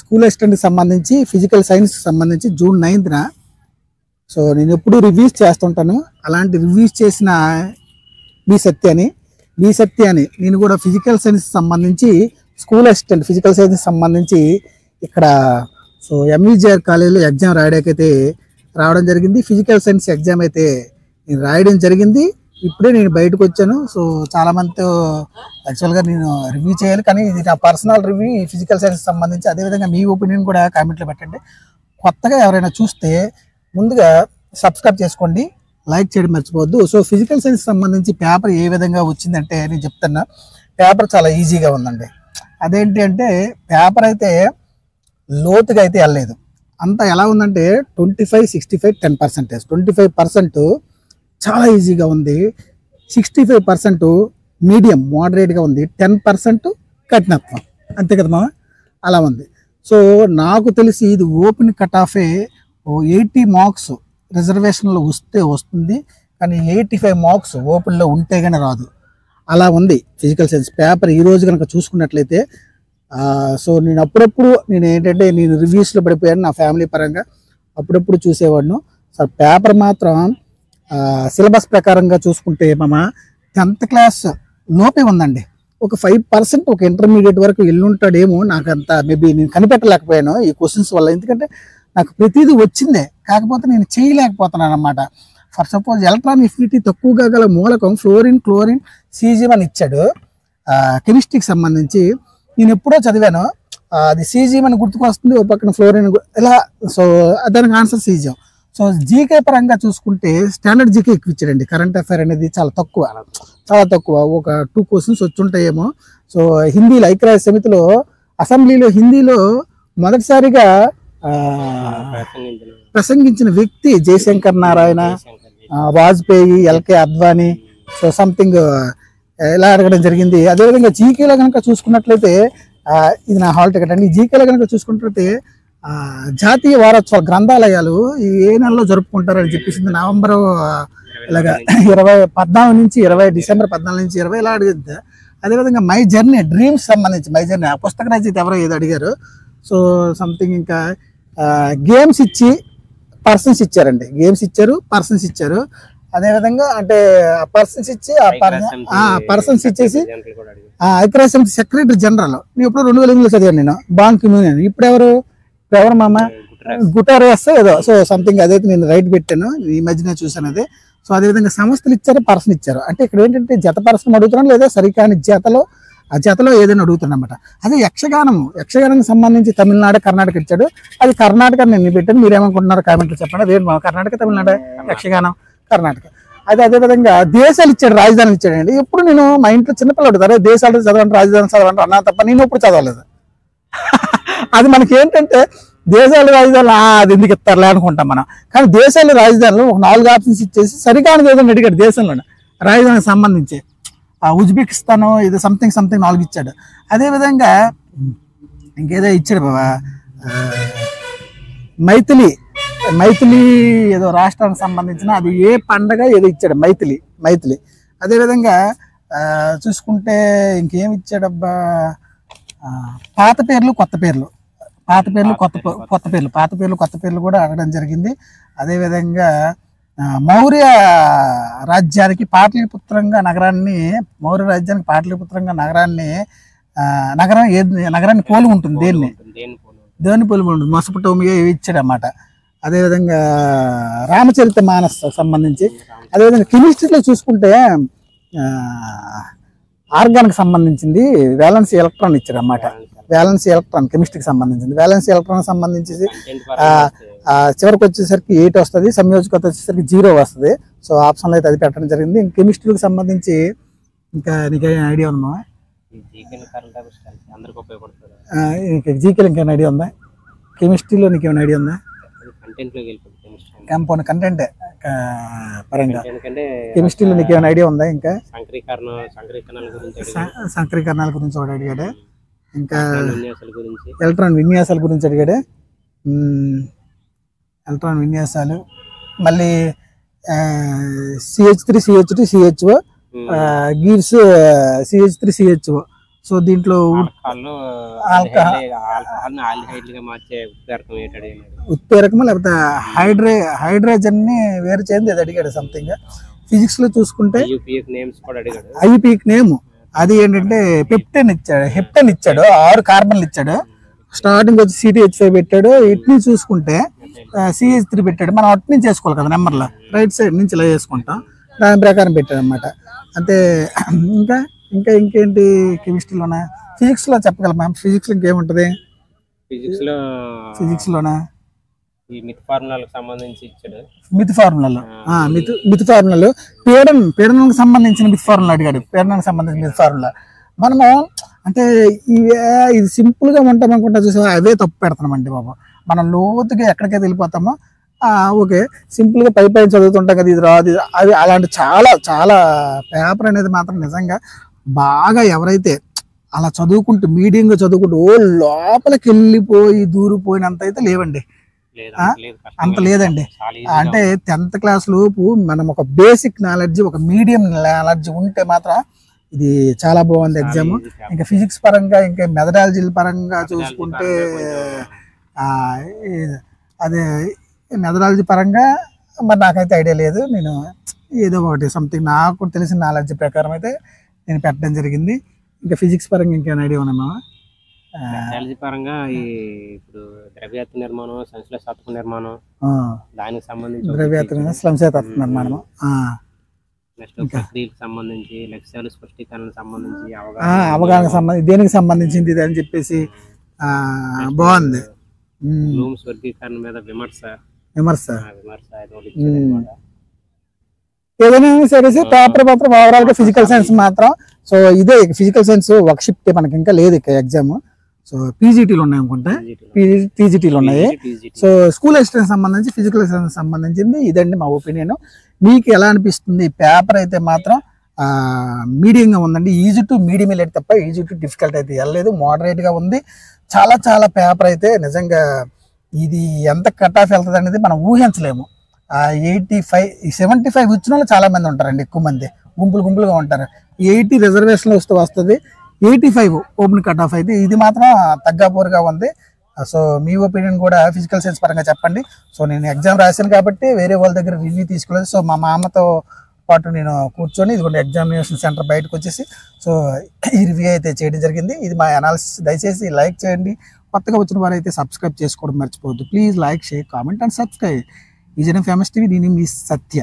School అసిస్టెంట్కి సంబంధించి physical సైన్స్కి సంబంధించి జూన్ 9న సో నేను ఎప్పుడు రివ్యూస్ చేస్తుంటాను. అలాంటి రివ్యూస్ చేసిన బి సత్య అని నేను కూడా ఫిజికల్ సైన్స్కి సంబంధించి స్కూల్ అసిస్టెంట్ ఫిజికల్ సైన్స్కి సంబంధించి ఇక్కడ సో ఎంవిజిఆర్ కాలేజీలో ఎగ్జామ్ రాయడానికైతే రావడం జరిగింది. ఫిజికల్ సైన్స్ ఎగ్జామ్ అయితే నేను రాయడం జరిగింది. ఇప్పుడే నేను బయటకు వచ్చాను. సో చాలా మందితో యాక్చువల్గా నేను రివ్యూ చేయాలి, కానీ ఇది నా పర్సనల్ రివ్యూ ఈ ఫిజికల్ సైన్స్ సంబంధించి. అదేవిధంగా మీ ఒపీనియన్ కూడా కామెంట్లో పెట్టండి. కొత్తగా ఎవరైనా చూస్తే ముందుగా సబ్స్క్రైబ్ చేసుకోండి, లైక్ చేయడం మర్చిపోవద్దు. సో ఫిజికల్ సైన్స్ సంబంధించి పేపర్ ఏ విధంగా వచ్చిందంటే నేను చెప్తున్నా, పేపర్ చాలా ఈజీగా ఉందండి. అదేంటి అంటే పేపర్ అయితే లోతుగా అయితే వెళ్ళలేదు. అంతా ఎలా ఉందంటే 25, 65, 10%. 25% చాలా ఈజీగా ఉంది, 65% మీడియం మోడరేట్గా ఉంది, 10% కఠినత్వం. అంతే కదమ్మా, అలా ఉంది. సో నాకు తెలిసి ఇది ఓపెన్ కట్ ఆఫే 80 మార్క్స్ రిజర్వేషన్లో వస్తే వస్తుంది, కానీ 85 మార్క్స్ ఓపెన్లో ఉంటే కానీ రాదు. అలా ఉంది ఫిజికల్ సైన్స్ పేపర్ ఈరోజు కనుక చూసుకున్నట్లయితే. సో నేను అప్పుడప్పుడు నేను రివ్యూస్లో పడిపోయాను నా ఫ్యామిలీ పరంగా, అప్పుడప్పుడు చూసేవాడిను. సో పేపర్ మాత్రం సిలబస్ ప్రకారంగా చూసుకుంటే మామ 10th క్లాస్ లోపే ఉందండి. ఒక 5% ఒక ఇంటర్మీడియట్ వరకు వెళ్ళుంటాడేమో, నాకు అంత మేబీ నేను కనిపెట్టలేకపోయాను ఈ క్వశ్చన్స్ వల్ల. ఎందుకంటే నాకు ప్రతిదీ వచ్చిందే, కాకపోతే నేను చేయలేకపోతున్నాను అన్నమాట. ఫర్ సపోజ్ ఎలక్ట్రాన్ ఎఫినిటీ తక్కువగా గల మూలకం ఫ్లోరిన్, క్లోరిన్, సీజియం అని ఇచ్చాడు. కెమిస్ట్రీకి సంబంధించి నేను ఎప్పుడో చదివాను, అది సీజియం అని గుర్తుకొస్తుంది, ఒక పక్కన ఫ్లోరిన్ ఇలా. సో దానికి ఆన్సర్ సీజియం. సో జీకే పరంగా చూసుకుంటే స్టాండర్డ్ జీకే ఎక్కువ ఇచ్చాడండి. కరెంట్ అఫైర్ అనేది చాలా తక్కువ, ఒక 2 క్వశ్చన్స్ వచ్చుంటాయేమో. సో హిందీలో ఐక్యరాజ్య సమితిలో అసెంబ్లీలో హిందీలో మొదటిసారిగా ప్రసంగించిన వ్యక్తి జయశంకర్ నారాయణ, వాజ్పేయి, ఎల్కే అద్వానీ. సో సంథింగ్ ఇలా అడగడం జరిగింది. అదేవిధంగా జీకేలో కనుక చూసుకున్నట్లయితే ఇది నా హాల్ టికెట్ అండి. జీకేలో కనుక చూసుకున్నట్లయితే జాతీయ వారోత్సవాలు గ్రంథాలయాలు ఏ నెలలో జరుపుకుంటారని చెప్పేసి నవంబర్ ఇలాగా 14 నుంచి 20, డిసెంబర్ 14 నుంచి 20 ఇలా అడిగింది. అదేవిధంగా మై జర్నీ డ్రీమ్స్ సంబంధించి మై జర్నీ ఆ పుస్తక రచయిత ఎవరో ఏదో అడిగారు. సో సంథింగ్ ఇంకా గేమ్స్ ఇచ్చి పర్సన్స్ ఇచ్చారండి, గేమ్స్ ఇచ్చారు, పర్సన్స్ ఇచ్చారు. అదేవిధంగా అంటే పర్సన్స్ ఇచ్చి పర్సన్స్ ఇచ్చేసి ఐక్యరాజ్య సమితి సెక్రటరీ జనరల్ నేను ఇప్పుడు 2008లో చదివాను నేను, బాన్ కి మూన్. ఇప్పుడు ఎవరు మామ గుటారేస్ ఏదో. సో సంథింగ్ అదైతే నేను రైట్ పెట్టాను, ఈ మధ్యనే చూసాను అది. సో అదేవిధంగా సంస్థలు ఇచ్చారు, పర్సన్ ఇచ్చారు. అంటే ఇక్కడ ఏంటంటే జత పర్సన్ అడుగుతున్నాను, లేదా సరికాని ఆ జతలో ఏదైనా అడుగుతున్నమాట. అదే యక్షగానానికి సంబంధించి తమిళనాడు, కర్ణాటక ఇచ్చాడు. అది కర్ణాటక నేను పెట్టాను, మీరేమనుకుంటున్నారు కామెంట్లో చెప్పండి. అదే కర్ణాటక, తమిళనాడు, యక్షగానం కర్ణాటక. అదేవిధంగా దేశాలు ఇచ్చాడు, రాజధానులు ఇచ్చాడండి. ఎప్పుడు నేను మా ఇంట్లో చిన్నపిల్లడు అరే దేశాలు చదవండి, రాజధాని చదవండి అన్నా తప్ప నేను ఎప్పుడు చదవలేదు. అది మనకి ఏంటంటే దేశాలు రాజధానులు అది ఎందుకు ఇస్తారులే అనుకుంటాం మనం. కానీ దేశాలు రాజధానులు ఒక 4 ఆప్షన్స్ ఇచ్చేసి సరికాని ఏదో అడిగాడు దేశంలోనే రాజధానికి సంబంధించి. ఉజ్బెకిస్తాన్ ఇది సంథింగ్ 4 ఇచ్చాడు. అదేవిధంగా ఇంకేదో ఇచ్చాడు బాబా, మైథిలి ఏదో రాష్ట్రానికి సంబంధించిన అది ఏ పండగ ఏదో ఇచ్చాడు, మైథిలి. అదేవిధంగా చూసుకుంటే ఇంకేం ఇచ్చాడబ్బా, పాత పేర్లు కొత్త పేర్లు కూడా అడగడం జరిగింది. అదేవిధంగా మౌర్య రాజ్యానికి పాటలీపుత్రంగా నగరాన్ని నగరాన్ని పోలి ఉంటుంది, దేన్ని పోలి ఉంటుంది, మెసొపొటేమియా ఇచ్చాడు అన్నమాట. అదేవిధంగా రామచరిత మానస్ సంబంధించి. అదేవిధంగా కెమిస్ట్రీలో చూసుకుంటే ఆర్గాన్కి సంబంధించింది వ్యాలెన్స్ ఎలక్ట్రాన్ ఇచ్చాడు అన్నమాట. వ్యాలెన్స్ ఎలక్ట్రాన్ కెమిస్ట్రీకి సంబంధించింది. వ్యాలెన్స్ ఎలక్ట్రాన్ సంబంధించి చివరికి వచ్చేసరికి 8 వస్తుంది, సంయోజకత వచ్చేసరికి 0 వస్తుంది. సో ఆప్షన్లో అయితే అది పెట్టడం జరిగింది. కెమిస్ట్రీకి సంబంధించి ఇంకా నీకు ఐడియా ఉందా? జీకేలో ఇంకేమైనా ఐడియా ఉందా? కెమిస్ట్రీలో నీకు ఏమైనా ఐడియా ఉందా? కంపౌండ్ కంటెంట్ పరంగా కెమిస్ట్రీలో నీకు ఏమైనా ఐడియా ఉందా? ఇంకా సంక్రీకరణాల గురించి ఒకటి అడిగాడు, ఇంకా ఎలక్ట్రాన్ విన్యాసాల గురించి అడిగాడు, ఎలక్ట్రాన్ విన్యాసాలు. మళ్ళీ CH3 CH2 CHO gives CH3 CHO. So దీంట్లో ఉత్ప్రేరకము లేకపోతే హైడ్రోజన్ ని వేరు చేయండి అది అడిగాడు సంథింగ్. ఫిజిక్స్ లో చూసుకుంటే ఐపీక్ నేమ్ అది ఏంటంటే హెప్టన్ ఇచ్చాడు 6 కార్బన్లు ఇచ్చాడు. స్టార్టింగ్ వచ్చి CTH5 పెట్టాడు. ఇట్ని చూసుకుంటే CH3 పెట్టాడు. మనం అటు నుంచి చేసుకోవాలి కదా నెంబర్లో, రైట్ సైడ్ నుంచి ఇలా చేసుకుంటాం, దాని ప్రకారం పెట్టాడు అనమాట. అంటే ఇంకా ఇంకా ఇంకేంటి కెమిస్ట్రీలోనా ఫిజిక్స్లో చెప్పగలం మ్యామ్? ఫిజిక్స్లో ఇంకేముంటుంది ఫిజిక్స్లోనా? మిత్ ఫార్ములాలకు సంబంధించి ఇచ్చాడు. మిత్ ఫార్ములాలు పీడనంకి సంబంధించిన మిత్ ఫార్ములా అడిగాడు. పీడనానికి సంబంధించిన మిత్ ఫార్ములా మనము అంటే ఇది సింపుల్ గా ఉంటాం అనుకుంటా, చూసా అవే తప్పు పెడతామండి బాబు. మనం లోతుగా ఎక్కడికైతే వెళ్ళిపోతామో ఓకే సింపుల్ గా పై చదువుతుంటాం కదా, ఇది రాదు అది అలాంటి చాలా చాలా పేపర్ అనేది మాత్రం నిజంగా బాగా ఎవరైతే అలా చదువుకుంటూ మీడియంగా చదువుకుంటూ లోపలికి వెళ్ళిపోయి దూరిపోయినంత అయితే లేవండి, అంత లేదండి. అంటే 10th క్లాస్ లోపు మనం ఒక బేసిక్ నాలెడ్జ్ ఒక మీడియం నాలెడ్జ్ ఉంటే మాత్రం ఇది చాలా బాగుంది ఎగ్జామ్. ఇంకా ఫిజిక్స్ పరంగా ఇంకా మెథడాలజీ పరంగా చూసుకుంటే అదే మెథడాలజీ పరంగా మరి నాకైతే ఐడియా లేదు. నేను ఏదో ఒకటి సంథింగ్ నాకు తెలిసిన నాలెడ్జ్ ప్రకారం అయితే నేను పెట్టడం జరిగింది. ఇంకా ఫిజిక్స్ పరంగా ఇంకేమైనా ఐడియా ఉన్నామా? పరంగా ఇప్పుడు ద్రవ్యాత్మ నిర్మాణం, సంశ్లేషాత్మక నిర్మాణం, దానికి సంబంధించి ద్రవ్యాత్మ సంశ్లేషాత్మక నిర్మాణం, సంబంధించి లక్ష్యాలు స్పష్టీకరణ సంబంధించి అవగాహన సంబంధించి దేనికి సంబంధించింది ఇది అని చెప్పేసి బాగుంది. వర్గీకరణ మీద విమర్శ ఏదైనా సరే పేపర్ ఓవరాల్ గా ఫిజికల్ సైన్స్ మాత్రం. సో ఇదే ఫిజికల్ సైన్స్ వర్క్ షిఫ్ట్ మనకి ఇంకా లేదు ఇక ఎగ్జామ్. సో పీజీటీలు ఉన్నాయి అనుకుంటా, పీజీటీలు ఉన్నాయి. సో స్కూల్ అసిస్టెంట్ సంబంధించి ఫిజికల్ సైన్స్ సంబంధించింది ఇదండి మా ఒపీనియన్. మీకు ఎలా అనిపిస్తుంది? పేపర్ అయితే మాత్రం మీడియంగా ఉందండి, ఈజీ టు మీడియం వెళ్ళేది తప్ప ఈజీ టు డిఫికల్ట్ అయితే వెళ్ళలేదు, మోడరేట్ గా ఉంది. చాలా చాలా పేపర్ అయితే నిజంగా ఇది ఎంత కట్ ఆఫ్ వెళ్తుంది అనేది మనం ఊహించలేము. 85 75 వచ్చిన వాళ్ళు చాలా మంది ఉంటారండి, ఎక్కువ మంది గుంపులుగా ఉంటారు. 80 రిజర్వేషన్ వస్తుంది, 85 ఓపెన్ కట్ ఆఫ్ అయితే ఇది మాత్రం తగ్గాపోరుగా ఉంది. సో మీ ఒపీనియన్ కూడా ఫిజికల్ సైన్స్ పరంగా చెప్పండి. సో నేను ఎగ్జామ్ రాశాను కాబట్టి వేరే వాళ్ళ దగ్గర రివ్యూ తీసుకోలేదు. సో మా మామతో పాటు నేను కూర్చొని ఇదిగోండి ఎగ్జామినేషన్ సెంటర్ బయటకు వచ్చేసి సో ఈ రివ్యూ అయితే చేయడం జరిగింది. ఇది మా అనాలిసిస్. దయచేసి లైక్ చేయండి, కొత్తగా వచ్చిన వారు అయితే సబ్స్క్రైబ్ చేసుకోవడం మర్చిపోవద్దు. Please like, share, comment and subscribe. ఈ జనం ఫేమస్ టీవీ, నేను మీ సత్య.